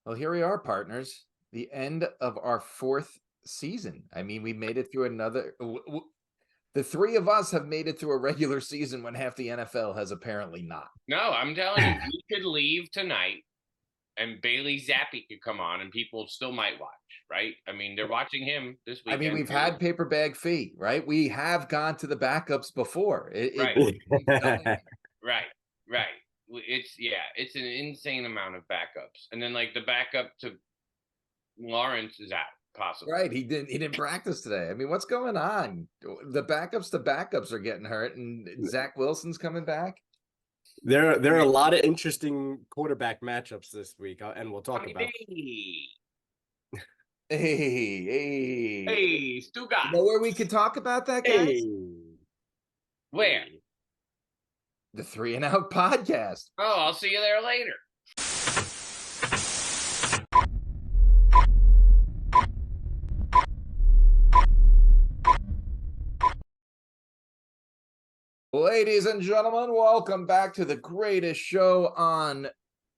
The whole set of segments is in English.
Well, here we are, partners. The end of our fourth season. I mean, we made it through the three of us have made it through a regular season when half the NFL has apparently not. No, I'm telling you, we could leave tonight and Bailey Zappi could come on and people still might watch, right? I mean, they're watching him this I mean, weekend. we've had paper bag fee, right? We have gone to the backups before. Right. We've done it. Right. It's an insane amount of backups. And then like the backup to Lawrence is out, possibly. Right. He didn't practice today. I mean, what's going on? The backups are getting hurt, and Zach Wilson's coming back. There are a lot of interesting quarterback matchups this week, and we'll talk about. Hey, Stuga. You know where we could talk about that, guys? Where? The 3 and Out podcast. Oh, I'll see you there later. Ladies and gentlemen, welcome back to the greatest show on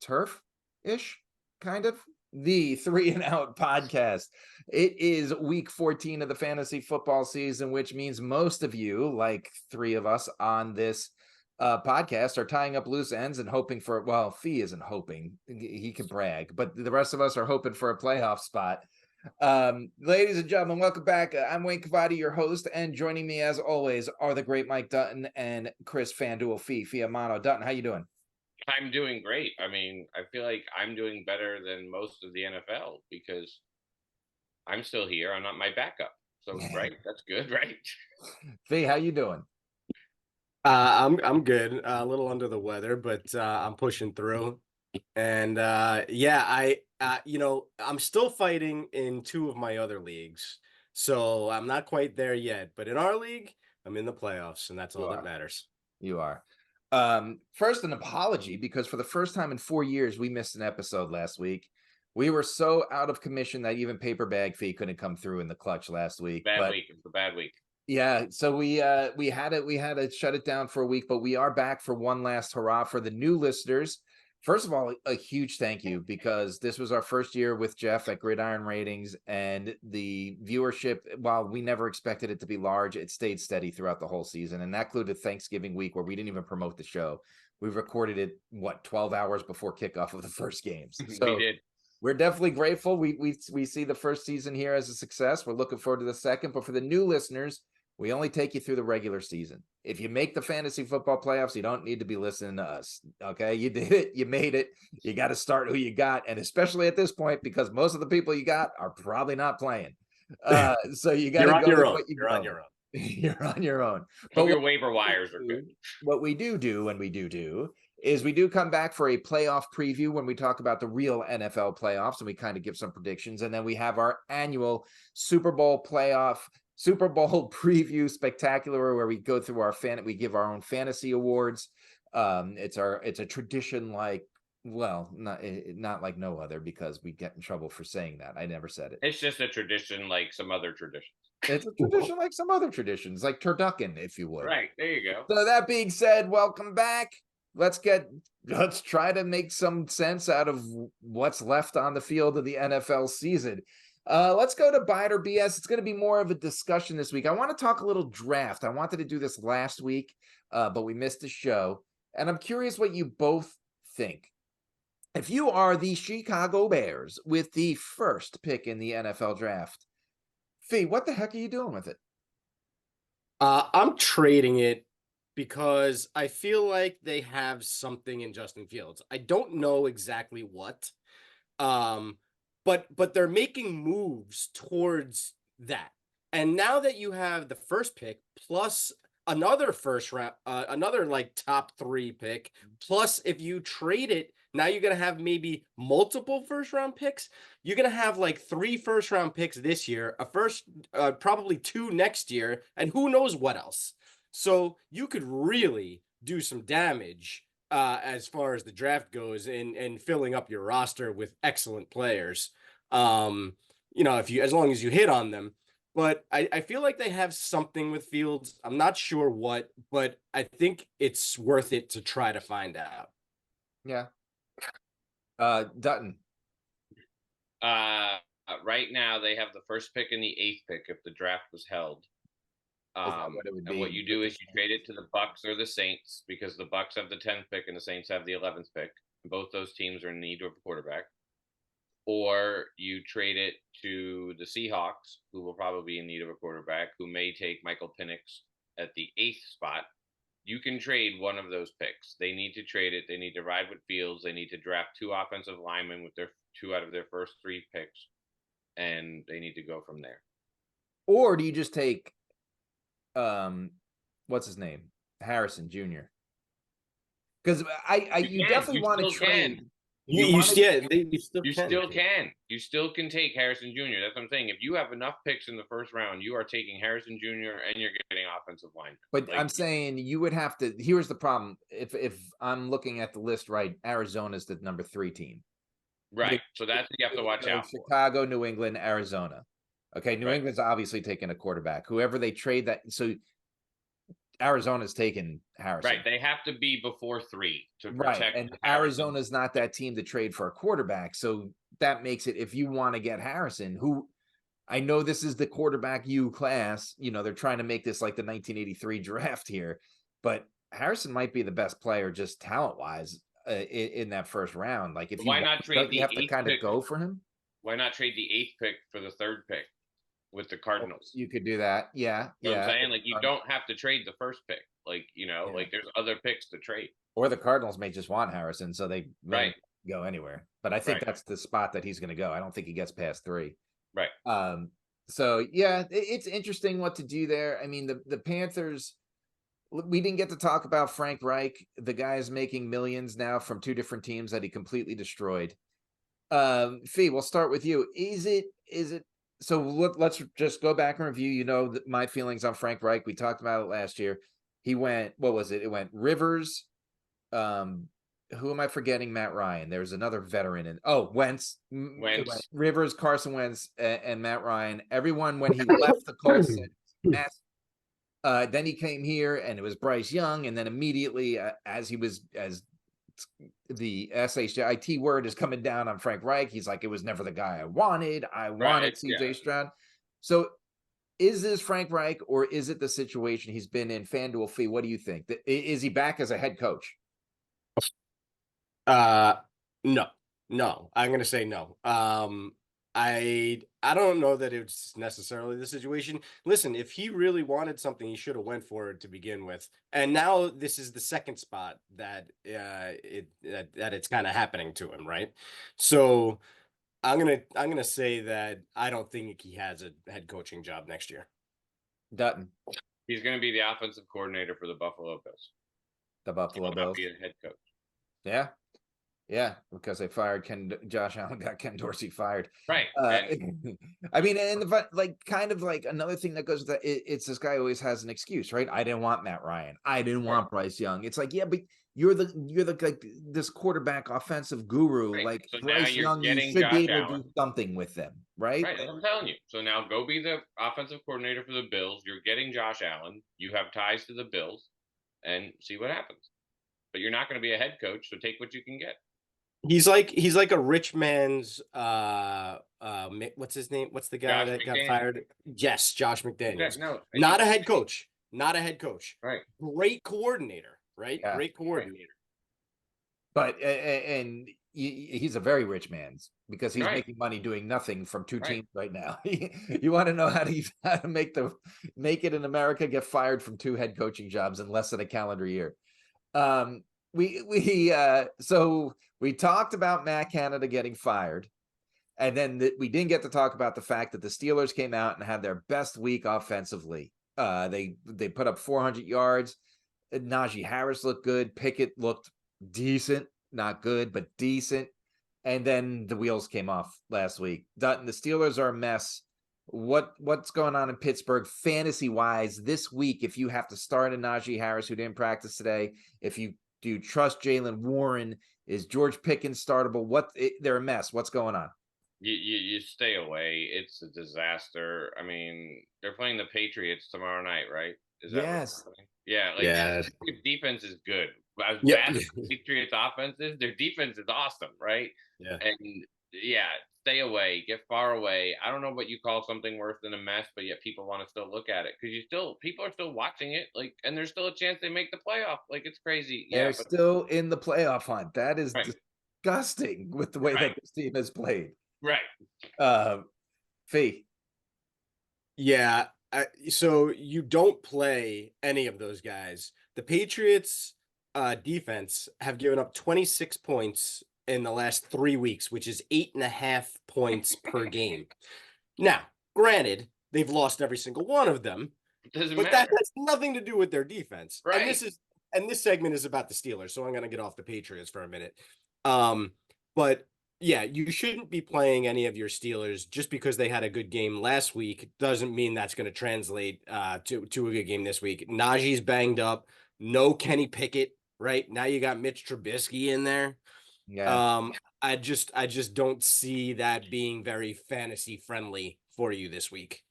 turf-ish, kind of. The 3 and Out podcast. It is week 14 of the fantasy football season, which means most of you, like 3 of us on this podcast, are tying up loose ends and hoping for, well, Fee isn't hoping, he could brag, but the rest of us are hoping for a playoff spot. Ladies and gentlemen, welcome back. I'm Wayne Cavati, your host, and joining me as always are the great Mike Dutton and Chris Fanduel Fee. Fiamano. Dutton, how you doing? I'm doing great. I mean, I feel like I'm doing better than most of the NFL because I'm still here. I'm not my backup. So, right, that's good, right? Fee, how you doing? I'm good. A little under the weather, but I'm pushing through. And I'm still fighting in 2 of my other leagues, so I'm not quite there yet. But in our league, I'm in the playoffs, and that's all that matters. You are. First, an apology, because for the first time in 4 years, we missed an episode last week. We were so out of commission that even Paper Bag Fee couldn't come through in the clutch last week. Bad week. It's a bad week. Yeah, so we had to shut it down for a week, but we are back for one last hurrah for the new listeners. First of all, a huge thank you, because this was our first year with Jeff at Gridiron Ratings, and the viewership, while we never expected it to be large, it stayed steady throughout the whole season. And that included Thanksgiving week, where we didn't even promote the show. We recorded it, 12 hours before kickoff of the first games. So we did. We're definitely grateful. We see the first season here as a success. We're looking forward to the second. But for the new listeners, we only take you through the regular season. If you make the fantasy football playoffs, you don't need to be listening to us. Okay, you did it. You made it. You got to start who you got, and especially at this point, because most of the people you got are probably not playing. So you got to go with what You're on your own. You're on your own. But your waiver wires are good. What we do when we do is we do come back for a playoff preview when we talk about the real NFL playoffs, and we kind of give some predictions, and then we have our annual Super Bowl preview spectacular, where we go through we give our own fantasy awards. It's a tradition, like, well, not like no other, because we get in trouble for saying that. I never said it. It's just a tradition like some other traditions. It's a tradition like some other traditions, like turducken, if you would. Right, there you go. So that being said, welcome back. Let's try to make some sense out of what's left on the field of the NFL season. Let's go to Buy It or BS. It's going to be more of a discussion this week. I want to talk a little draft. I wanted to do this last week, but we missed the show. And I'm curious what you both think. If you are the Chicago Bears with the first pick in the NFL draft, Fee, what the heck are you doing with it? I'm trading it because I feel like they have something in Justin Fields. I don't know exactly what. But they're making moves towards that. And now that you have the first pick plus another first round, another like top 3 pick, plus if you trade it, now you're going to have maybe multiple first round picks. You're going to have like 3 first round picks this year, probably 2 next year, and who knows what else. So you could really do some damage as far as the draft goes, and filling up your roster with excellent players. As long as you hit on them. But I feel like they have something with Fields. I'm not sure what, but I think it's worth it to try to find out. Yeah. Dutton. Right now they have the first pick and the 8th pick if the draft was held. Is that what it would And be what you do is you trade it to the Bucks or the Saints because the Bucks have the 10th pick and the Saints have the 11th pick. Both those teams are in need of a quarterback. Or you trade it to the Seahawks, who will probably be in need of a quarterback, who may take Michael Penix at the 8th spot. You can trade one of those picks. They need to trade it. They need to ride with Fields. They need to draft 2 offensive linemen with their 2 out of their first 3 picks, and they need to go from there. Or do you just take, what's his name, Harrison Jr.? Because you definitely want to trade. You still can take Harrison Jr. That's what I'm saying. If you have enough picks in the first round, you are taking Harrison Jr. and you're getting offensive line. But I'm saying you would have to. Here's the problem: if I'm looking at the list right, Arizona's the number 3 team. Right. So that's what you have to watch out. Chicago, New England, Arizona. Okay, New England's obviously taking a quarterback. Whoever they trade that, so Arizona's taking Harrison. Right. They have to be before 3 to Right, protect. and Arizona's not that team to trade for a quarterback. So that makes it, if you want to get Harrison, who I know this is the quarterback U class, they're trying to make this like the 1983 draft here, but Harrison might be the best player just talent-wise in that first round. Like, if why not trade you have to kind of go for him? Why not trade the 8th pick for the 3rd pick with the Cardinals? You could do that. Yeah. You know what I'm saying? Like, you don't have to trade the first pick. Like, like there's other picks to trade. Or the Cardinals may just want Harrison, so they go anywhere. But I think that's the spot that he's going to go. I don't think he gets past 3. Right. So yeah, it's interesting what to do there. I mean, the Panthers, we didn't get to talk about Frank Reich. The guy is making millions now from 2 different teams that he completely destroyed. Fee, we'll start with you. Is it so let's just go back and review, my feelings on Frank Reich. We talked about it last year. He went, what was it? It went Rivers. Who am I forgetting? Matt Ryan. There's another veteran Wentz. Rivers, Carson Wentz, and Matt Ryan. Everyone, when he left the Colts, then he came here and it was Bryce Young. And then immediately as the SHIT word is coming down on Frank Reich, he's like, it was never the guy I wanted. I wanted CJ Stroud. So is this Frank Reich, or is it the situation he's been in? Fanduel Fee, what do you think? Is he back as a head coach? No. I'm gonna say no. I don't know that it's necessarily the situation. Listen, if he really wanted something, he should have went for it to begin with. And now this is the second spot that it's kind of happening to him, right? So I'm gonna say that I don't think he has a head coaching job next year. Dutton. He's going to be the offensive coordinator for the Buffalo Bills. The Buffalo Bills. Be a head coach. Yeah. Yeah, because they fired Josh Allen, got Ken Dorsey fired. Right. I mean, and kind of like another thing that goes with that, it's this guy always has an excuse, right? I didn't want Matt Ryan. I didn't want Bryce Young. It's like, yeah, but you're like this quarterback offensive guru. Right. Like, so Bryce Young, you should be able to do something with them, right? Right, I'm telling you. So now go be the offensive coordinator for the Bills. You're getting Josh Allen. You have ties to the Bills, and see what happens. But you're not going to be a head coach, so take what you can get. He's like a rich man's what's his name? What's the guy that got fired? Yes, Josh McDaniels. Yeah, not a head coach. Not a head coach. Right. Great coordinator, right? Yeah. Great coordinator. But and he's a very rich man's, because he's making money doing nothing from 2 teams right now. You want to know how to make it in America, get fired from 2 head coaching jobs in less than a calendar year. So we talked about Matt Canada getting fired, and then we didn't get to talk about the fact that the Steelers came out and had their best week offensively. They put up 400 yards. Najee Harris looked good. Pickett looked decent, not good, but decent. And then the wheels came off last week. Dutton, the Steelers are a mess. What's going on in Pittsburgh fantasy wise this week? If you have to start a Najee Harris who didn't practice today, do you trust Jaylen Warren? Is George Pickens startable? They're a mess. What's going on? You stay away. It's a disaster. I mean, they're playing the Patriots tomorrow night, right? Is that yes? Yeah, defense is good. As bad as the Patriots offense is, their defense is awesome, right? Yeah. And stay away, get far away. I don't know what you call something worse than a mess, but yet people want to still look at it because people are still watching it, like, and there's still a chance they make the playoff. Like, it's crazy. They're Yeah, but still in the playoff hunt. That is right, disgusting with the way that right, this team has played. right. Uh, Fee. Yeah. So you don't play any of those guys. The Patriots defense have given up 26 points in the last 3 weeks, which is 8.5 points per game. Now, granted, they've lost every single one of them, It doesn't but that matter. has nothing to do with their defense. Right. And this segment is about the Steelers, so I'm going to get off the Patriots for a minute. But yeah, you shouldn't be playing any of your Steelers just because they had a good game last week. Doesn't mean that's going to translate to a good game this week. Najee's banged up. No Kenny Pickett. Right now, you got Mitch Trubisky in there. Yeah. I just don't see that being very fantasy friendly for you this week.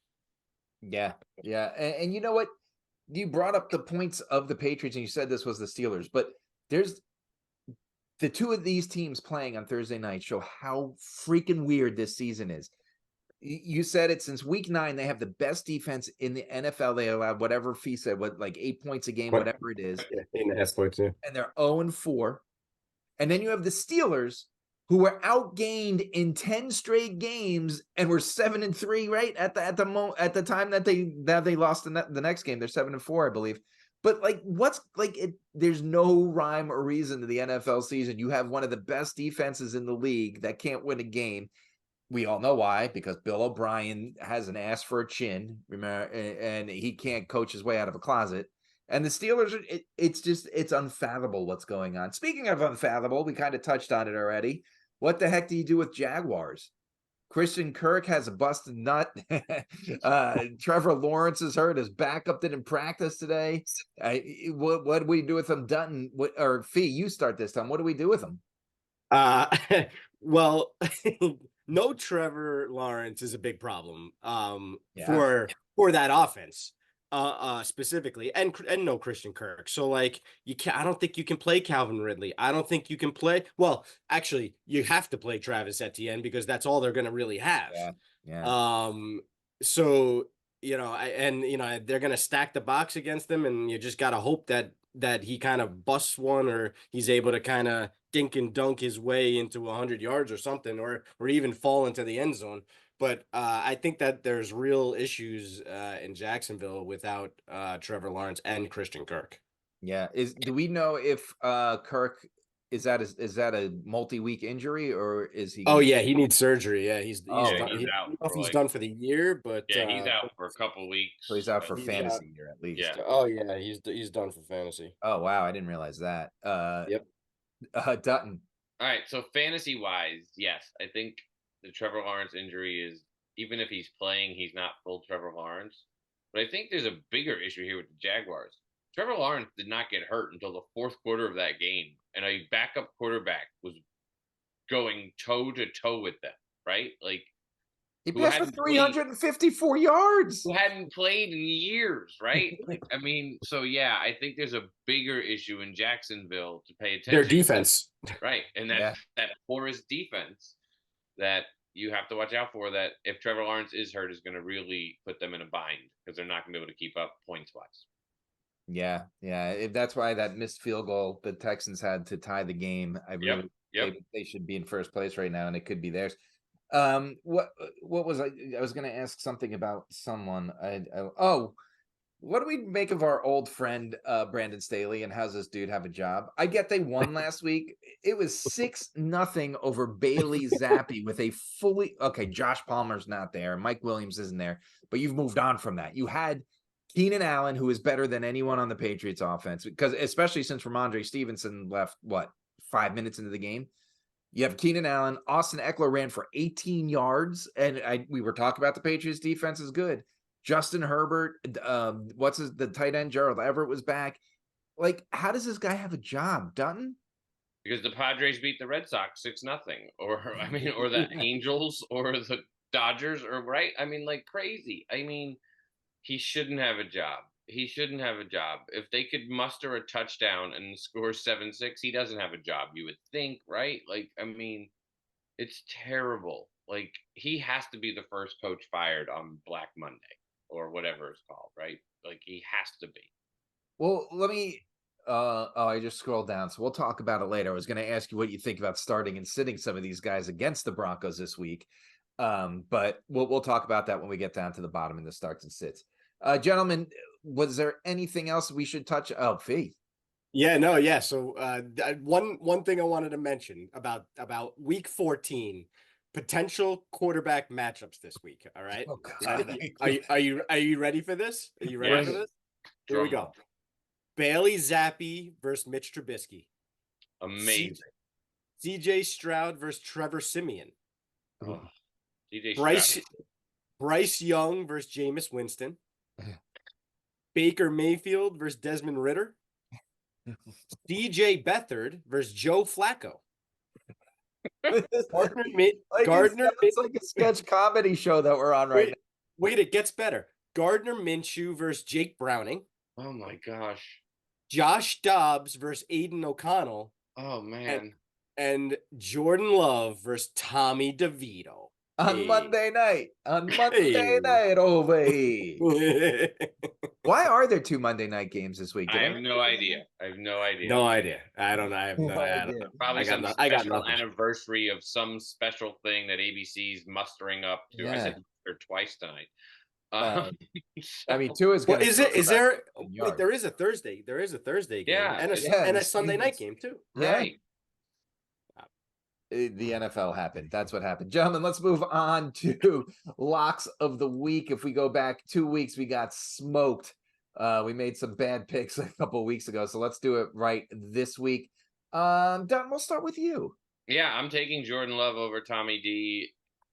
Yeah. Yeah. And you know what? You brought up the points of the Patriots and you said this was the Steelers, but there's the two of these teams playing on Thursday night show how freaking weird this season is. You said it, since week 9, they have the best defense in the NFL. They allowed, whatever Fee said, like 8 points a game, whatever it is. Yeah, 8.5 points. Yeah. And they're 0-4. And then you have the Steelers, who were outgained in 10 straight games and were 7-3, right? At the time that they lost the next game. They're 7-4, I believe. But like, there's no rhyme or reason to the NFL season. You have one of the best defenses in the league that can't win a game. We all know why, because Bill O'Brien has an ass for a chin, remember, and he can't coach his way out of a closet. And the Steelers, it's unfathomable what's going on. Speaking of unfathomable, we kind of touched on it already. What the heck do you do with Jaguars? Christian Kirk has a busted nut. Trevor Lawrence is hurt. His backup didn't practice today. What do we do with him, Dutton? Or Fee, you start this time. What do we do with him? Well, no Trevor Lawrence is a big problem for that offense specifically, and no Christian Kirk. So like I don't think you can play Calvin Ridley. I don't think you can play. Well, actually, you have to play Travis Etienne because that's all they're going to really have. Yeah. So they're going to stack the box against them, and you just got to hope that he kind of busts one, or he's able to kind of dink and dunk his way into 100 yards or something, or even fall into the end zone. But I think that there's real issues in Jacksonville without Trevor Lawrence and Christian Kirk. Yeah. Do we know if Kirk is that a multi-week injury, or is he? Oh yeah, he needs surgery. Yeah, he's out. He's done for the year, but yeah, he's out for a couple weeks. So he's out for fantasy here at least. Yeah. Oh yeah, he's done for fantasy. Oh wow, I didn't realize that. Yep. Dutton. All right, so fantasy wise, yes, I think the Trevor Lawrence injury is, even if he's playing, he's not full Trevor Lawrence. But I think there's a bigger issue here with the Jaguars. Trevor Lawrence did not get hurt until the fourth quarter of that game, and a backup quarterback was going toe to toe with them, right? Like, he passed for 354 yards. Who hadn't played in years, right? I mean, so yeah, I think there's a bigger issue in Jacksonville to pay attention. Their defense, right? And that porous defense that you have to watch out for. That if Trevor Lawrence is hurt, is going to really put them in a bind because they're not going to be able to keep up points wise. Yeah. That's why that missed field goal the Texans had to tie the game. They should be in first place right now, and it could be theirs. What was I was going to ask something about someone. What do we make of our old friend Brandon Staley, and how's this dude have a job? I get they won last week. It was 6-0 over Bailey Zappi with a Josh Palmer's not there, Mike Williams isn't there, but you've moved on from that. You had Keenan Allen, who is better than anyone on the Patriots offense, because especially since Ramondre Stevenson left 5 minutes into the game. You have Keenan Allen. Austin Eckler ran for 18 yards, and we were talking about the Patriots defense is good. Justin Herbert, the tight end, Gerald Everett was back. Like, how does this guy have a job, Dutton? Because the Padres beat the Red Sox 6-0, or the Angels, or the Dodgers, or right? I mean, like crazy. I mean, he shouldn't have a job. If they could muster a touchdown and score 7-6, he doesn't have a job, you would think, right? Like, I mean, it's terrible. like he has to be the first coach fired on Black Monday or whatever it's called, right? Like he has to be. Well, let me I just scrolled down, so we'll talk about it later. I was going to ask you what you think about starting and sitting some of these guys against the Broncos this week. But we'll talk about that when we get down to the bottom in the starts and sits. Gentlemen, was there anything else we should touch? Oh, Fee. Yeah, no, yeah. So one thing I wanted to mention about week 14, potential quarterback matchups this week. All right. Oh, Are you ready for this? Are you ready Yes. for this? Here we go. Bailey Zappi versus Mitch Trubisky. Amazing. CJ Stroud versus Trevor Siemian. Oh, CJ Bryce Young versus Jameis Winston. Baker Mayfield versus Desmond Ridder. DJ Beathard versus Joe Flacco. Gardner it's like a sketch comedy show that we're on right now. Wait, it gets better. Gardner Minshew versus Jake Browning. Oh my gosh. Josh Dobbs versus Aiden O'Connell. Oh man. And Jordan Love versus Tommy DeVito. On Monday night. Over here. Why are there 2 Monday night games this week? I have no idea. I don't know. I have no idea. Probably some special anniversary of some special thing that ABC's mustering up to. Yeah. I said twice tonight. I mean, 2 is going to. Is there? Wait, there is a Thursday. There is a Thursday game. Yeah, and a Sunday night game too. Right. The NFL happened. That's what happened. Gentlemen, let's move on to locks of the week. If we go back 2 weeks, we got smoked. We made some bad picks a couple of weeks ago, so let's do it right this week. Don, we'll start with you. Yeah, I'm taking Jordan Love over Tommy D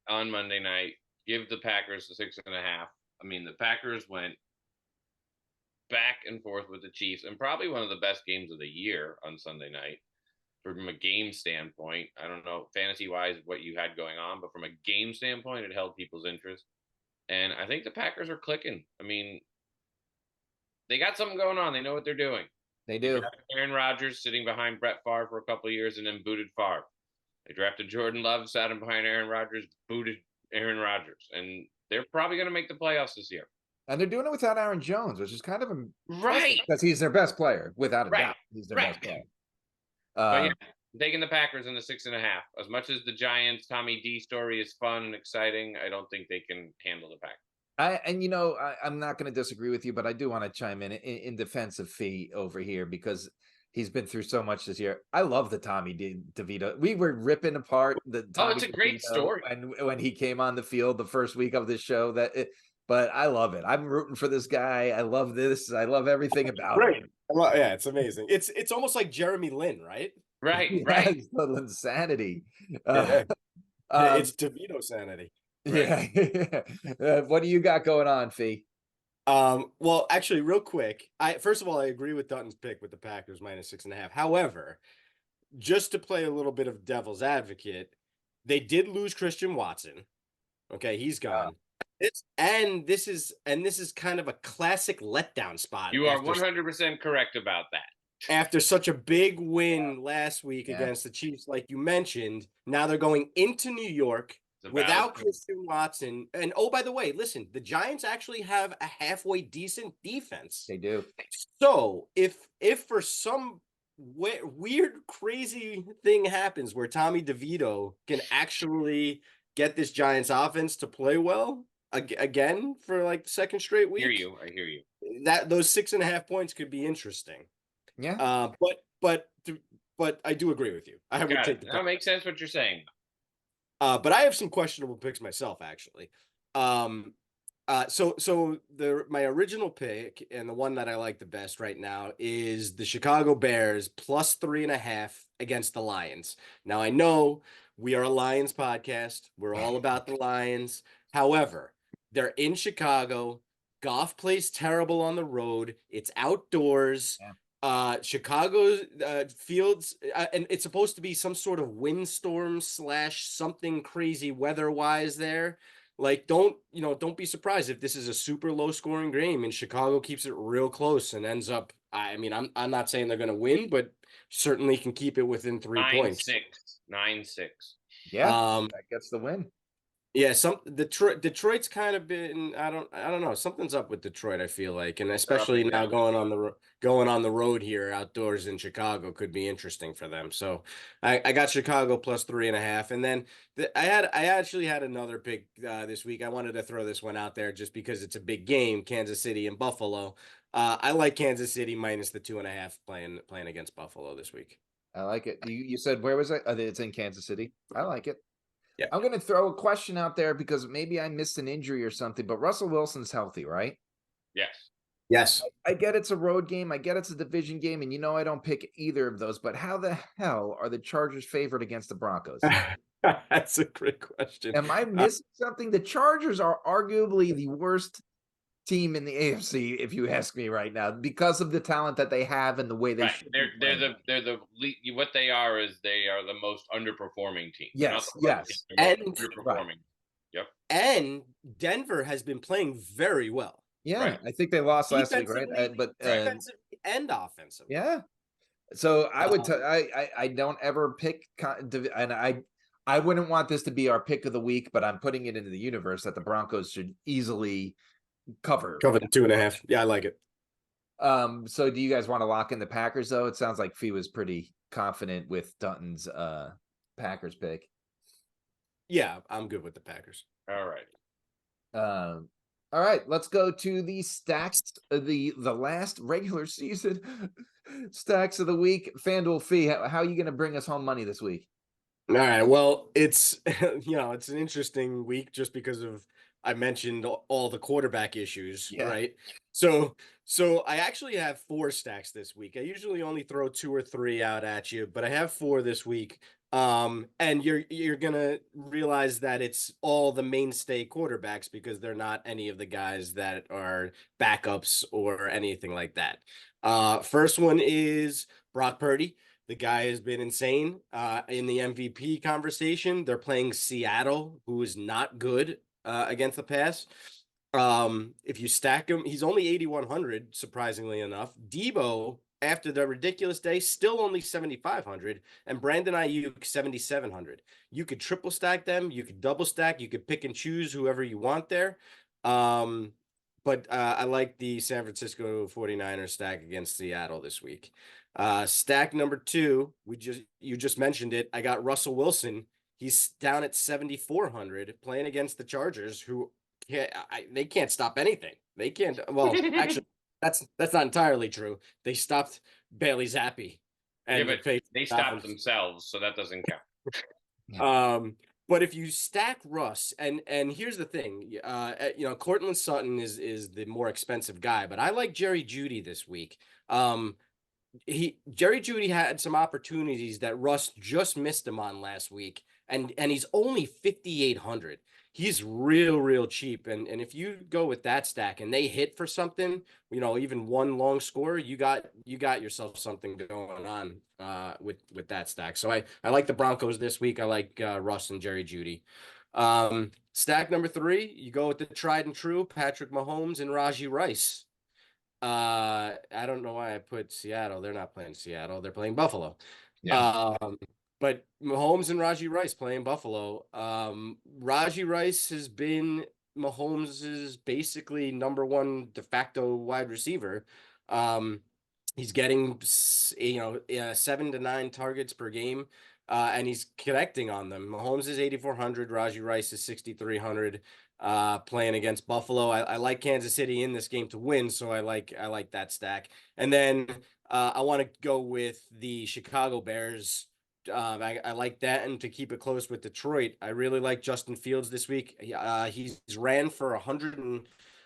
on Monday night. Give the Packers the 6.5. I mean, the Packers went back and forth with the Chiefs, and probably one of the best games of the year on Sunday night. From a game standpoint, I don't know fantasy-wise what you had going on, but from a game standpoint, it held people's interest. And I think the Packers are clicking. I mean, they got something going on. They know what they're doing. They do. Aaron Rodgers sitting behind Brett Favre for a couple of years and then booted Favre. They drafted Jordan Love, sat him behind Aaron Rodgers, booted Aaron Rodgers. And they're probably going to make the playoffs this year. And they're doing it without Aaron Jones, which is kind of right because he's their best player, without a doubt. He's their best player. But yeah, taking the Packers in the 6.5. As much as the Giants Tommy D story is fun and exciting, I don't think they can handle the Packers. I'm not going to disagree with you, but I do want to chime in defense of Fee over here because he's been through so much this year. I love the Tommy DeVito. We were ripping apart the Tommy it's a great story. And when he came on the field the first week of this show, but I love it. I'm rooting for this guy. I love this. I love everything about it. Yeah, it's amazing. It's almost like Jeremy Lin, right? Right. It's little insanity. It's DeVito sanity. Right? Yeah. What do you got going on, Fee? Well, actually, real quick, first of all, I agree with Dutton's pick with the Packers minus 6.5. However, just to play a little bit of devil's advocate, they did lose Christian Watson. Okay, he's gone. This is kind of a classic letdown spot. You are 100% correct about that. After such a big win last week against the Chiefs, like you mentioned, now they're going into New York without Christian Watson. And oh, by the way, listen, the Giants actually have a halfway decent defense. They do. So if for some weird, crazy thing happens where Tommy DeVito can actually get this Giants offense to play well again for like the second straight week, I hear you. That those 6.5 points could be interesting. Yeah. But I do agree with you. I would take the that makes sense what you're saying. But I have some questionable picks myself, actually. So my original pick and the one that I like the best right now is the Chicago Bears plus 3.5 against the Lions. Now I know we are a Lions podcast. We're all about the Lions. However, they're in Chicago. Goff plays terrible on the road. It's outdoors. Yeah. Chicago fields, and it's supposed to be some sort of windstorm / something crazy weather-wise there. Like, don't be surprised if this is a super low-scoring game and Chicago keeps it real close and ends up. I mean, I'm not saying they're going to win, but certainly can keep it within 3 points. 9-6. Yeah, that gets the win. Yeah, Detroit's kind of been I don't know, something's up with Detroit, I feel like, and They're up especially and now down this year. going on the road here outdoors in Chicago could be interesting for them. So I got Chicago plus 3.5, and then I actually had another pick this week. I wanted to throw this one out there just because it's a big game, Kansas City and Buffalo. I like Kansas City minus the 2.5 playing against Buffalo this week. I like it. You said where was it? It's in Kansas City. I like it. Yeah. I'm going to throw a question out there because maybe I missed an injury or something, but Russell Wilson's healthy, right? Yes. Yes. I get it's a road game. I get it's a division game, and I don't pick either of those. But how the hell are the Chargers favored against the Broncos? That's a great question. Am I missing something? The Chargers are arguably the worst team in the AFC, if you ask me right now, because of the talent that they have and the way they Right. should be They're playing. what they are is they are the most underperforming team. They're not Yes, the worst team, yes. they're And most underperforming. Yep. And Denver has been playing very well, Yeah, Right. I think they lost last week, right? defensively, But defensively and offensively. yeah. So I would tell Um, I don't ever pick and I wouldn't want this to be our pick of the week, but I'm putting it into the universe that the Broncos should easily cover. Cover the 2.5. Yeah, I like it. So do you guys want to lock in the Packers though? It sounds like Fee was pretty confident with Dutton's Packers pick. Yeah, I'm good with the Packers. All right. All right, let's go to the stacks, the last regular season stacks of the week. Fanduel Fee, how are you going to bring us home money this week? All right. Well, it's it's an interesting week just because of I mentioned all the quarterback issues, Yeah. right? So I actually have 4 stacks this week. I usually only throw 2 or 3 out at you, but I have 4 this week. And you're gonna realize that it's all the mainstay quarterbacks because they're not any of the guys that are backups or anything like that. First one is Brock Purdy. The guy has been insane in the MVP conversation. They're playing Seattle, who is not good against the pass. If you stack him, he's only 8,100, surprisingly enough. Debo, after the ridiculous day, still only 7,500, and Brandon Ayuk 7,700. You could triple stack them, you could double stack, you could pick and choose whoever you want there. But I like the San Francisco 49ers stack against Seattle this week. Stack number 2, you just mentioned it. I got Russell Wilson. He's down at 7,400 playing against the Chargers, who they can't stop anything. They can't. Well, actually, that's not entirely true. They stopped Bailey Zappi, and Yeah, but they stopped themselves, so that doesn't count. But if you stack Russ, and here's the thing, Cortland Sutton is the more expensive guy, but I like Jerry Jeudy this week. Jerry Jeudy had some opportunities that Russ just missed him on last week, and he's only 5,800. He's real cheap, and if you go with that stack and they hit for something, even one long score, you got yourself something going on with that stack. So I like the Broncos this week. I like Russ and Jerry Jeudy. Stack number 3, you go with the tried and true Patrick Mahomes and Raji Rice. I don't know why I put Seattle. They're not playing Seattle. They're playing Buffalo. Yeah. But Mahomes and Raji Rice playing Buffalo. Raji Rice has been Mahomes's basically number 1 de facto wide receiver. He's getting 7 to 9 targets per game, and he's connecting on them. Mahomes is 8,400. Raji Rice is 6,300. Playing against Buffalo. I like Kansas City in this game to win, so I like that stack. And then I want to go with the Chicago Bears. I like that, and to keep it close with Detroit, I really like Justin Fields this week. He's ran for 100 and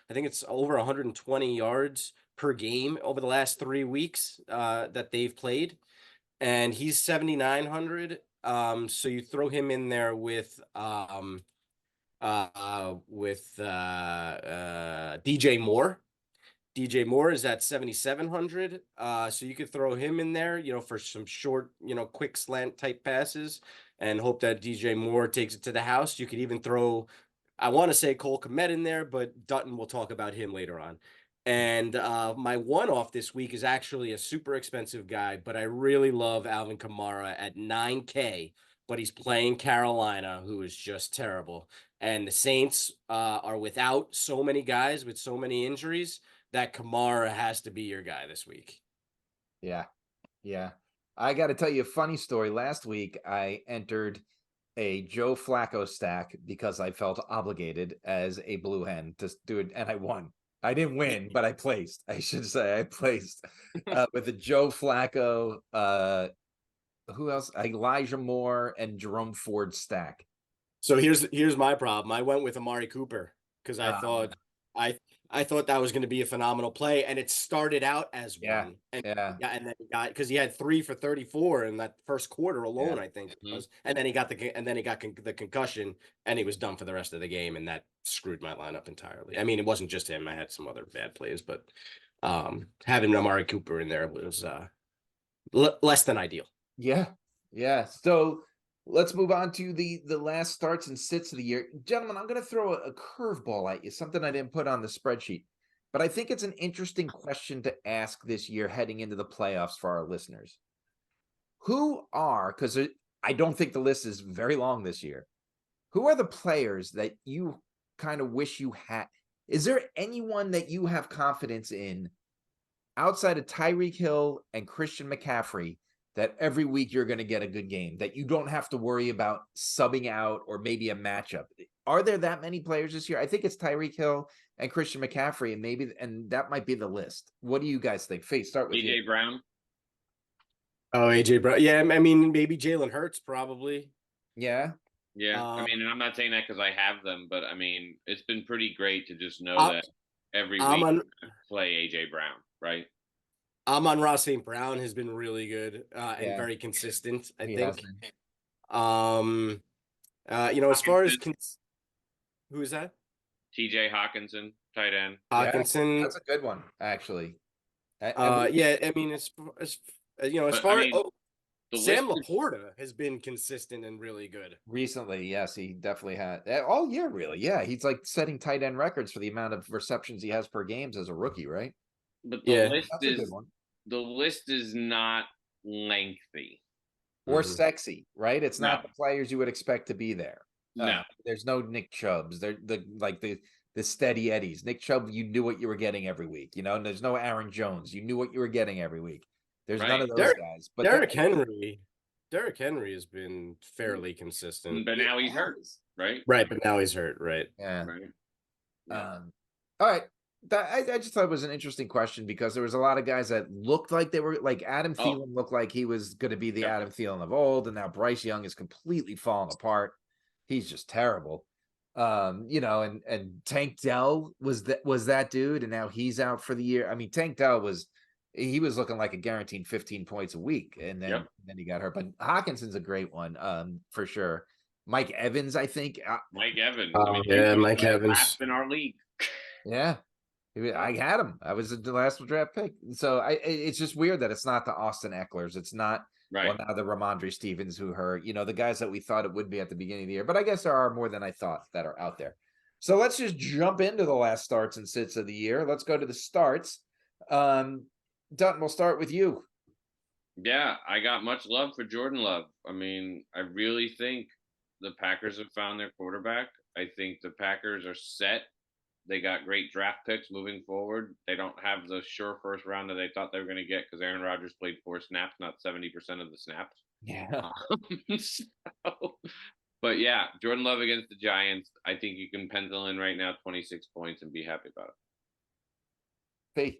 I think it's over 120 yards per game over the last 3 weeks that they've played, and he's 7,900. So you throw him in there with DJ Moore. DJ Moore is at 7,700. So you could throw him in there, for some short, quick slant type passes and hope that DJ Moore takes it to the house. You could even throw, I want to say Cole Kmet in there, but Dutton, will talk about him later on. And my one-off this week is actually a super expensive guy, but I really love Alvin Kamara at 9K but he's playing Carolina, who is just terrible. And the Saints are without so many guys with so many injuries that Kamara has to be your guy this week. Yeah. Yeah. I got to tell you a funny story. Last week, I entered a Joe Flacco stack because I felt obligated as a blue hen to do it, and I won. I didn't win, but I placed. I should say I placed with a Joe Flacco, who else? Elijah Moore and Jerome Ford stack. So here's my problem. I went with Amari Cooper because I thought that was going to be a phenomenal play, and it started out as Yeah, one. And yeah. and then he got, because he had 3 for 34 in that first quarter alone, I think it was. And then he got the concussion, and he was done for the rest of the game, and that screwed my lineup entirely. I mean, it wasn't just him. I had some other bad plays, but having Amari Cooper in there was less than ideal. Yeah. Yeah. So let's move on to the last starts and sits of the year. Gentlemen, I'm going to throw a curveball at you, something I didn't put on the spreadsheet. But I think it's an interesting question to ask this year heading into the playoffs for our listeners. Who are, because I don't think the list is very long this year, who are the players that you kind of wish you had? Is there anyone that you have confidence in outside of Tyreek Hill and Christian McCaffrey that every week you're going to get a good game, that you don't have to worry about subbing out or maybe a matchup? Are there that many players this year? I think it's Tyreek Hill and Christian McCaffrey, and that might be the list. What do you guys think? Faith, start with AJ Brown. Oh, AJ Brown. Yeah, I mean, maybe Jalen Hurts probably. Yeah. Yeah, I mean, and I'm not saying that because I have them, but I mean, it's been pretty great to just know that every week play AJ Brown, right? Amon-Ra St. Brown has been really good and very consistent, I think. As far as who is that? TJ Hawkinson, tight end. Hawkinson. That's a good one, actually. Yeah, I mean, as far as Sam Laporta has been consistent and really good recently. Yes, he definitely had all year, really. Yeah, he's like setting tight end records for the amount of receptions he has per games as a rookie, right? But the list is not lengthy or sexy, right? It's not the players you would expect to be there. No, there's no Nick Chubbs. They're the steady Eddies. Nick Chubb, you knew what you were getting every week, and there's no Aaron Jones. You knew what you were getting every week. There's none of those guys. But Derrick Henry has been fairly consistent. But now he's hurt, right? Right, but now he's hurt, right? Yeah. Right. All right. I just thought it was an interesting question because there was a lot of guys that looked like they were like Adam Thielen looked like he was going to be the Adam Thielen of old, and now Bryce Young is completely falling apart. He's just terrible. And Tank Dell was that dude, and now he's out for the year. I mean, Tank Dell was looking like a guaranteed 15 points a week, and then he got hurt. But Hawkinson's a great one, for sure. Mike Evans, I think. Mike Evans. Mike Evans last in our league. Yeah, I had him. I was the last draft pick. So it's just weird that it's not the Austin Ecklers. It's not well, now the Ramondre Stevens who hurt. The guys that we thought it would be at the beginning of the year. But I guess there are more than I thought that are out there. So let's just jump into the last starts and sits of the year. Let's go to the starts. Dutton, we'll start with you. Yeah, I got much love for Jordan Love. I mean, I really think the Packers have found their quarterback. I think the Packers are set. They got great draft picks moving forward. They don't have the sure first round that they thought they were going to get because Aaron Rodgers played 4 snaps, not 70% of the snaps. Yeah. But yeah, Jordan Love against the Giants. I think you can pencil in right now 26 points and be happy about it. Faith.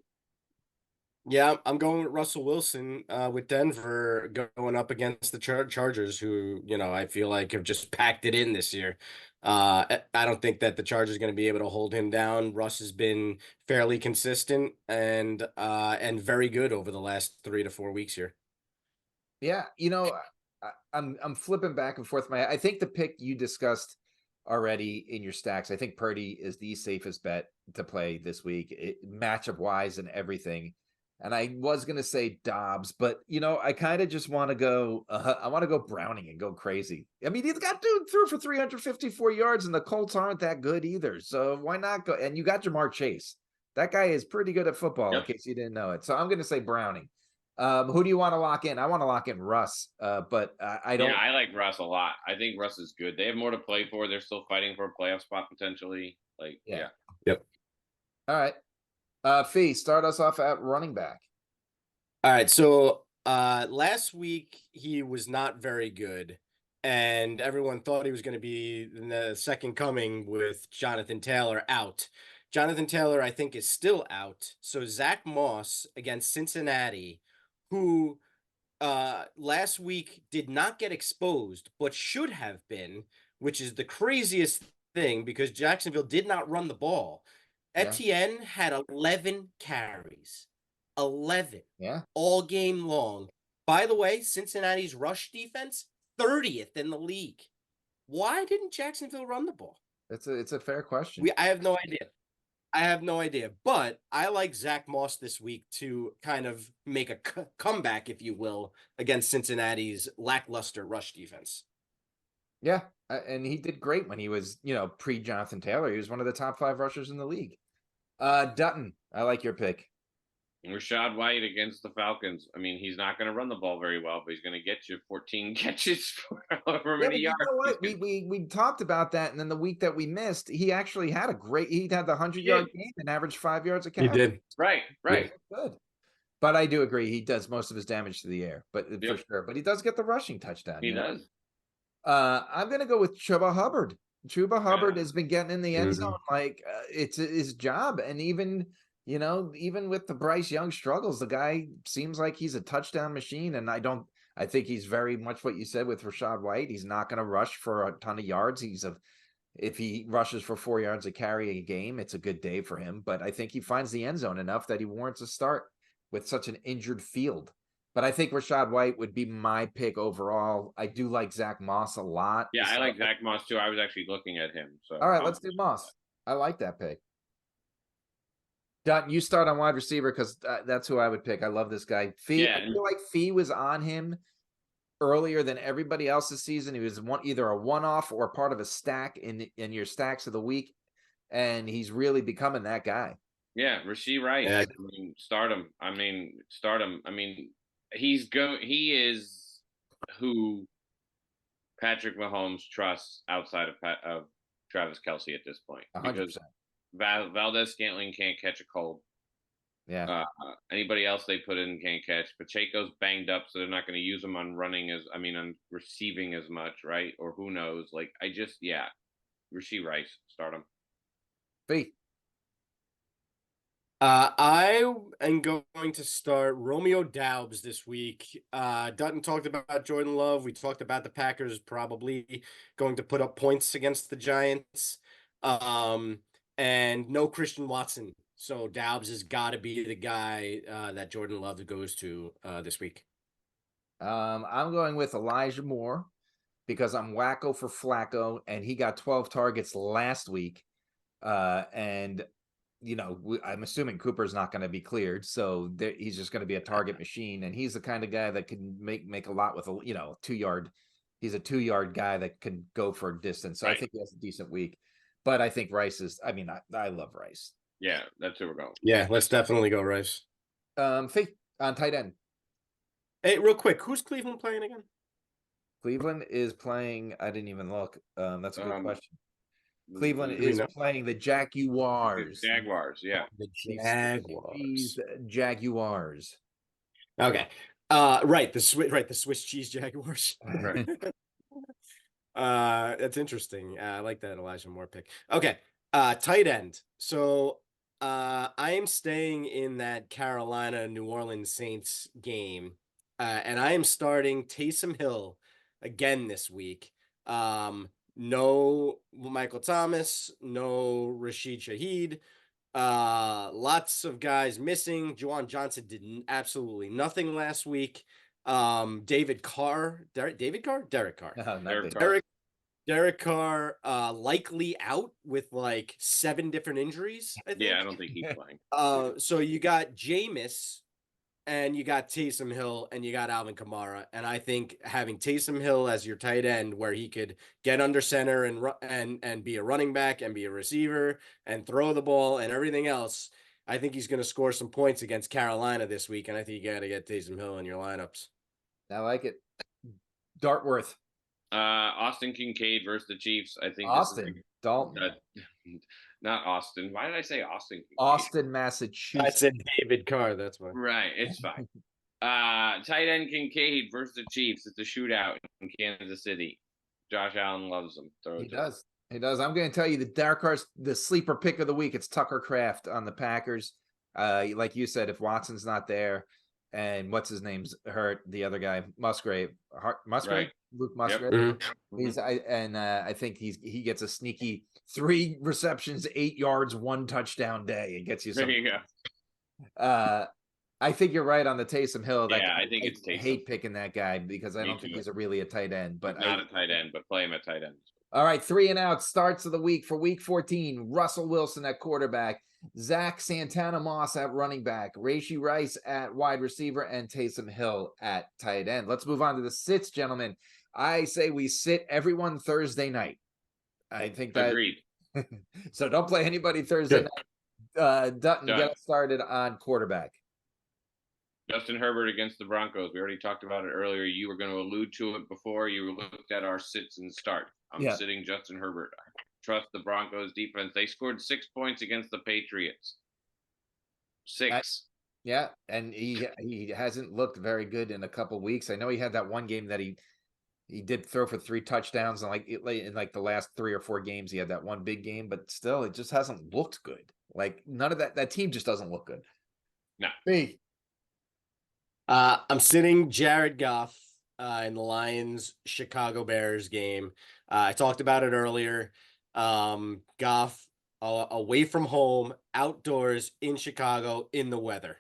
Yeah, I'm going with Russell Wilson with Denver going up against the Chargers, who, I feel like have just packed it in this year. I don't think that the Chargers are going to be able to hold him down. Russ has been fairly consistent and very good over the last 3 to 4 weeks here. Yeah, I'm flipping back and forth. I think the pick you discussed already in your stacks, I think Purdy is the safest bet to play this week, matchup wise and everything. And I was going to say Dobbs, but, I kind of just want to go, I want to go Browning and go crazy. I mean, he's got dude through for 354 yards and the Colts aren't that good either. So why not go? And you got Jamar Chase. That guy is pretty good at football in case you didn't know it. So I'm going to say Browning. Who do you want to lock in? I want to lock in Russ, but I don't. Yeah, I like Russ a lot. I think Russ is good. They have more to play for. They're still fighting for a playoff spot potentially. Like, Yeah. yeah. Yep. All right. Fee, start us off at running back. All right. So last week he was not very good, and everyone thought he was going to be the second coming with Jonathan Taylor out. Jonathan Taylor, I think, is still out. So Zach Moss against Cincinnati, who last week did not get exposed, but should have been, which is the craziest thing because Jacksonville did not run the ball. Yeah. Etienne had 11 carries, 11 Yeah. all game long. By the way, Cincinnati's rush defense, 30th in the league. Why didn't Jacksonville run the ball? It's a fair question. I have no idea. I have no idea, but I like Zach Moss this week to kind of make a comeback, if you will, against Cincinnati's lackluster rush defense. Yeah, and he did great when he was, pre Jonathan Taylor. He was one of the top 5 rushers in the league. Dutton, I like your pick. Rashad White against the Falcons. I mean, he's not going to run the ball very well, but he's going to get you 14 catches for however many yards. You know what? We talked about that, and then the week that we missed, he actually had he had the 100-yard game and averaged 5 yards a catch. He did. Right. Good. But I do agree, he does most of his damage to the air, for sure. But he does get the rushing touchdown. He does. I'm going to go with Chuba Hubbard. Chuba Hubbard has been getting in the end zone like it's his job, and even with the Bryce Young struggles, the guy seems like he's a touchdown machine. And I think he's very much what you said with Rashad White. He's not going to rush for a ton of yards. If he rushes for 4 yards a carry a game, it's a good day for him. But I think he finds the end zone enough that he warrants a start with such an injured field. But I think Rashad White would be my pick overall. I do like Zach Moss a lot. Yeah, I like Zach Moss too. I was actually looking at him. So all right, let's do Moss. I like that pick. Dutton, you start on wide receiver because that's who I would pick. I love this guy. Fee, I feel like Fee was on him earlier than everybody else this season. He was either a one-off or part of a stack in your stacks of the week, and he's really becoming that guy. Yeah, Rashee Rice. Yeah. Start him. He is who Patrick Mahomes trusts outside of Travis Kelce at this point. 100%. Because Valdez-Scantling can't catch a cold. Yeah. Anybody else they put in can't catch. Pacheco's banged up, so they're not going to use him on receiving as much, right? Or who knows? Rashee Rice, start him. Fee. I am going to start Romeo Doubs this week. Dutton talked about Jordan Love. We talked about the Packers probably going to put up points against the Giants. And no Christian Watson. So Doubs has got to be the guy that Jordan Love goes to this week. I'm going with Elijah Moore because I'm wacko for Flacco, and he got 12 targets last week. And I'm assuming Cooper's not going to be cleared, so he's just going to be a target machine, and he's the kind of guy that can make a lot with a 2-yard. He's a 2-yard guy that can go for a distance. So right. I think he has a decent week, but I think Rice is. I mean, I love Rice. Yeah, that's who we're going. Yeah, let's definitely go Rice. Fee on tight end. Hey, real quick, who's Cleveland playing again? Cleveland is playing. I didn't even look. That's a good question. Cleveland is playing the Jaguars. Jaguars, yeah. The Jaguars. Jaguars. Okay. Right. The Swiss cheese Jaguars. Right. That's interesting. I like that Elijah Moore pick. Okay. Tight end. So I am staying in that Carolina New Orleans Saints game. And I am starting Taysom Hill again this week. No Michael Thomas, no Rashid Shaheed. Lots of guys missing. Juwan Johnson did absolutely nothing last week. Derek Carr. Derek Carr likely out with like 7 different injuries, I think. Yeah, I don't think he's playing. So you got Jameis, and you got Taysom Hill, and you got Alvin Kamara. And I think having Taysom Hill as your tight end, where he could get under center and be a running back and be a receiver and throw the ball and everything else, I think he's going to score some points against Carolina this week, and I think you got to get Taysom Hill in your lineups. I like it. Dartworth. Austin Kincaid versus the Chiefs. I think Austin. Dalton. Not Austin. Why did I say Austin Kincaid? Austin, Massachusetts. I said David Carr. That's why. Right. It's fine. Tight end Kincaid versus the Chiefs. It's a shootout in Kansas City. Josh Allen loves them. He does. He does. I'm going to tell you the dark horse, the sleeper pick of the week. It's Tucker Kraft on the Packers. Like you said, if Watson's not there, and what's his name's hurt, the other guy, Musgrave, Right. Luke Musgrave. Mm-hmm. I think he gets a sneaky 3 receptions, 8 yards, 1 touchdown day, and gets you some. There you go. I think you're right on the Taysom Hill. I think it's Taysom. I hate picking that guy because I don't think he's really a tight end. But not a tight end, but play him at tight end. All right, 3 and out starts of the week for week 14. Russell Wilson at quarterback, Zach Santana Moss at running back, Rashee Rice at wide receiver, and Taysom Hill at tight end. Let's move on to the sits, gentlemen. I say we sit everyone Thursday night. I think that. Agreed. So don't play anybody Thursday night. Dutton, get us started on quarterback. Justin Herbert against the Broncos. We already talked about it earlier. You were going to allude to it before you looked at our sits and start. I'm sitting Justin Herbert. I trust the Broncos defense. They scored 6 points against the Patriots. 6. And he hasn't looked very good in a couple weeks. I know he had that one game that he did throw for 3 touchdowns, and in the last 3 or 4 games he had that one big game, but still it just hasn't looked good. Like none of that team just doesn't look good. No. Me. I'm sitting Jared Goff in the Lions Chicago Bears game. I talked about it earlier. Goff away from home, outdoors in Chicago in the weather.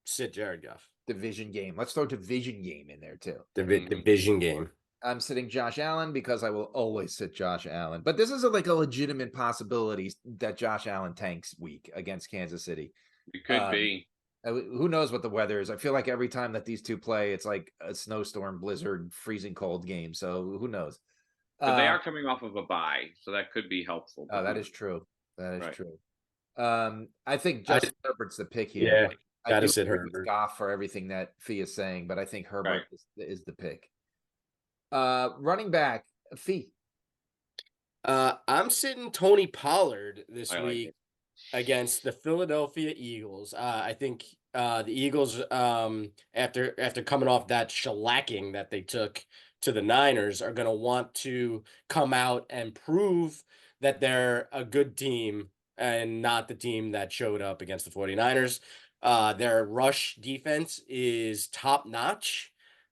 Sit Jared Goff. Division game. Let's throw division game in there too. Division game. I'm sitting Josh Allen because I will always sit Josh Allen. But this is a legitimate possibility that Josh Allen tanks week against Kansas City. It could be. Who knows what the weather is? I feel like every time that these two play, it's like a snowstorm, blizzard, freezing cold game. So who knows? But they are coming off of a bye, so that could be helpful. Oh, that is true. That is true. I think Justin Herbert's the pick here. Yeah, got to sit Herbert. Goff for everything that Fee is saying, but I think Herbert is the pick. Running back, Fee. I'm sitting Tony Pollard this week against the Philadelphia Eagles. I think the Eagles, after coming off that shellacking that they took to the Niners, are going to want to come out and prove that they're a good team and not the team that showed up against the 49ers. Their rush defense is top notch,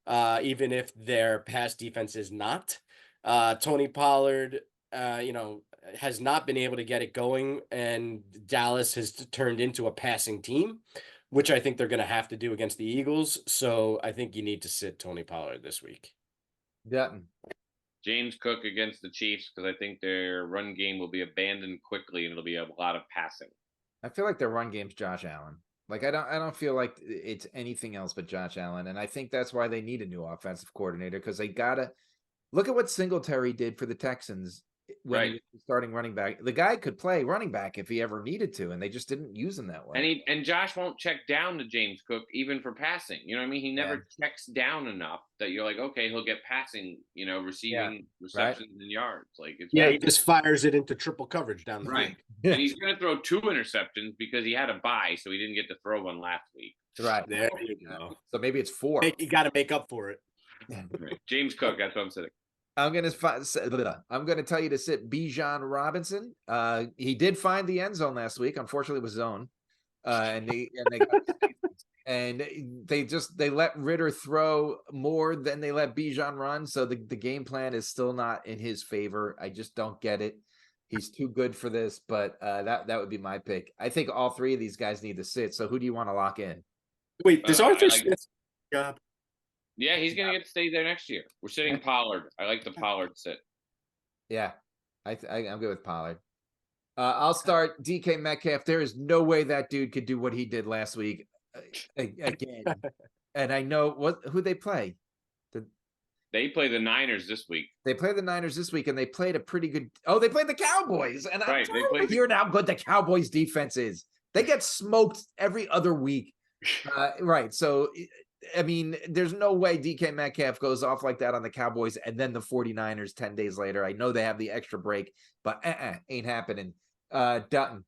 even if their pass defense is not. Tony Pollard, has not been able to get it going, and Dallas has turned into a passing team, which I think they're going to have to do against the Eagles. So I think you need to sit Tony Pollard this week. Dutton. James Cook against the Chiefs, because I think their run game will be abandoned quickly and it'll be a lot of passing. I feel like their run game's Josh Allen. Like I don't feel like it's anything else but Josh Allen, and I think that's why they need a new offensive coordinator, because they gotta look at what Singletary did for the Texans when he was starting running back. The guy could play running back if he ever needed to, and they just didn't use him that way. And Josh won't check down to James Cook even for passing. You know what I mean? He never checks down enough that you're like, okay, he'll get passing, receiving receptions and yards. Like he just fires it into triple coverage down the field. And he's going to throw 2 interceptions because he had a bye, so he didn't get to throw one last week. Right. There you go. So maybe it's 4. You got to make up for it. James Cook, that's what I'm sitting. I'm gonna tell you to sit Bijan Robinson. He did find the end zone last week. Unfortunately, it was zone, and they let Ritter throw more than they let Bijan run. So the game plan is still not in his favor. I just don't get it. He's too good for this, but that would be my pick. I think all 3 of these guys need to sit. So who do you want to lock in? Wait, does Arthur Smith job? Yeah, he's going to get to stay there next year. We're sitting Pollard. I like the Pollard sit. Yeah, I'm good with Pollard. I'll start DK Metcalf. There is no way that dude could do what he did last week again. And I know who they play. They play the Niners this week. They play the Niners this week, and they played a pretty good. Oh, they played the Cowboys, and I'm hearing how good the Cowboys defense is. They get smoked every other week. Right. So, I mean, there's no way DK Metcalf goes off like that on the Cowboys and then the 49ers 10 days later. I know they have the extra break, but ain't happening. Dutton.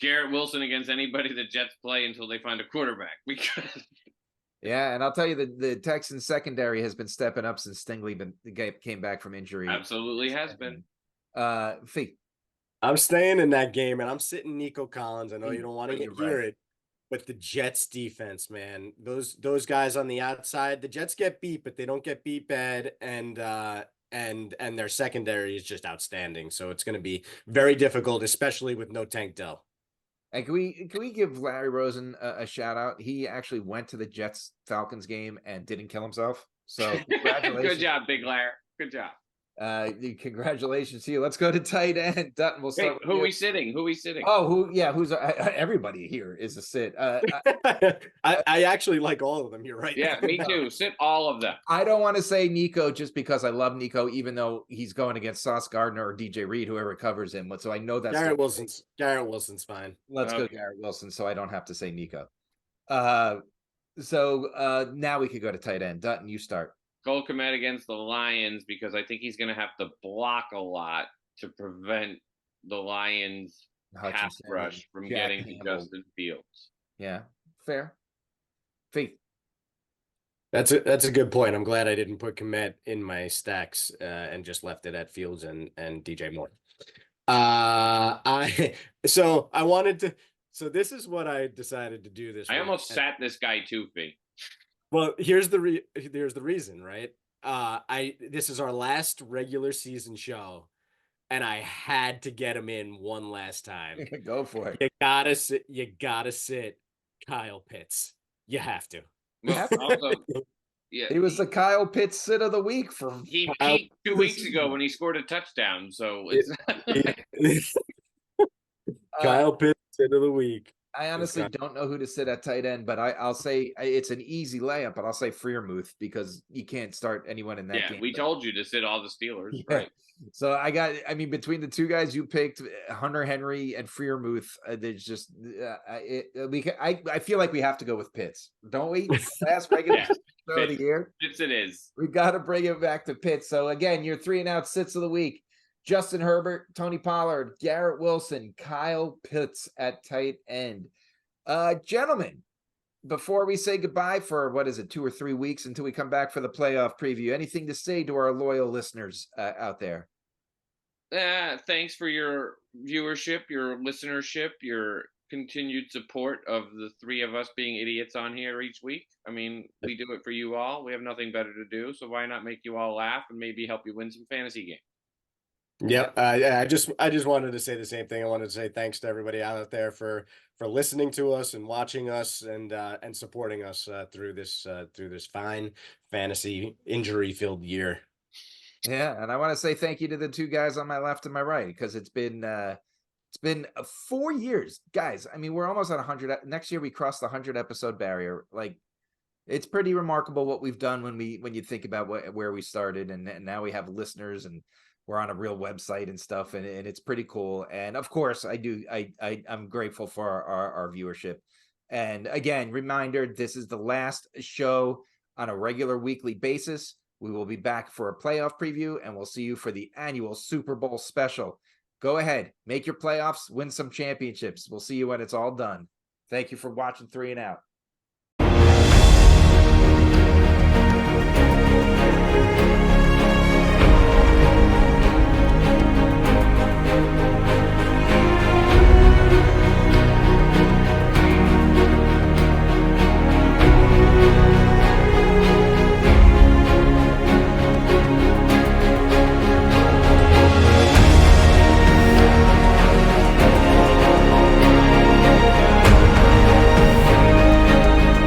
Garrett Wilson against anybody the Jets play until they find a quarterback. Because Yeah, and I'll tell you the Texans secondary has been stepping up since Stingley came back from injury. absolutely has been. Fee. I'm staying in that game, and I'm sitting Nico Collins. I know you don't want to You're hear right. it, but the Jets defense, man, those guys on the outside, the Jets get beat, but they don't get beat bad, and their secondary is just outstanding. So it's going to be very difficult, especially with no Tank Dell. And can we give Larry Rosen a shout out? He actually went to the Jets Falcons game and didn't kill himself. So congratulations. Good job, Big Larry. Good job. Congratulations to you. Let's go to tight end. Dutton, we'll start with who you. we sitting? Who we sitting? Oh, who's everybody here is a sit. I actually like all of them. You're right. Yeah, me too. Sit all of them. I don't want to say Nico just because I love Nico, even though he's going against Sauce Gardner or DJ Reed, whoever covers him. So I know that's Garrett Wilson's fine. Let's go Garrett Wilson, so I don't have to say Nico. So now we could go to tight end. Dutton, you start. Cole Kmet against the Lions because I think he's going to have to block a lot to prevent the Lions pass rush from getting to Justin Fields. Yeah, fair. Faith. That's a good point. I'm glad I didn't put Kmet in my stacks and just left it at Fields and DJ Moore. So this is what I decided to do this. I almost sat this guy too, Fee. Well, here's the reason, right? This is our last regular season show, and I had to get him in one last time. Go for it. You gotta sit Kyle Pitts. You have to. Well, also, yeah, he was the Kyle Pitts sit of the week for he 2 weeks ago when he scored a touchdown. So it's Kyle Pitts sit of the week. I honestly don't know who to sit at tight end, but I'll say it's an easy layup, but I'll say Freiermuth because you can't start anyone in that game. Yeah, we told you to sit all the Steelers, yeah. right? So I mean, between the two guys you picked, Hunter Henry and Freiermuth, there's just I feel like we have to go with Pitts, don't we? Last regular show of the year. Pitts it is. We got to bring it back to Pitts. So again, your 3 and out sits of the week. Justin Herbert, Tony Pollard, Garrett Wilson, Kyle Pitts at tight end. Gentlemen, before we say goodbye for 2 or 3 weeks until we come back for the playoff preview, anything to say to our loyal listeners out there? Thanks for your viewership, your listenership, your continued support of the 3 of us being idiots on here each week. I mean, we do it for you all. We have nothing better to do, so why not make you all laugh and maybe help you win some fantasy games? Yep. I just wanted to say the same thing. I wanted to say thanks to everybody out there for listening to us and watching us and supporting us through this fine fantasy injury-filled year. Yeah, and I want to say thank you to the 2 guys on my left and my right because it's been 4 years, guys. I mean, we're almost at 100. Next year we cross the 100 episode barrier. Like, it's pretty remarkable what we've done when you think about where we started, and now we have listeners and we're on a real website and stuff, and it's pretty cool. And of course, I'm grateful for our viewership. And again, reminder, this is the last show on a regular weekly basis. We will be back for a playoff preview, and we'll see you for the annual Super Bowl special. Go ahead, make your playoffs, win some championships. We'll see you when it's all done. Thank you for watching 3 and Out.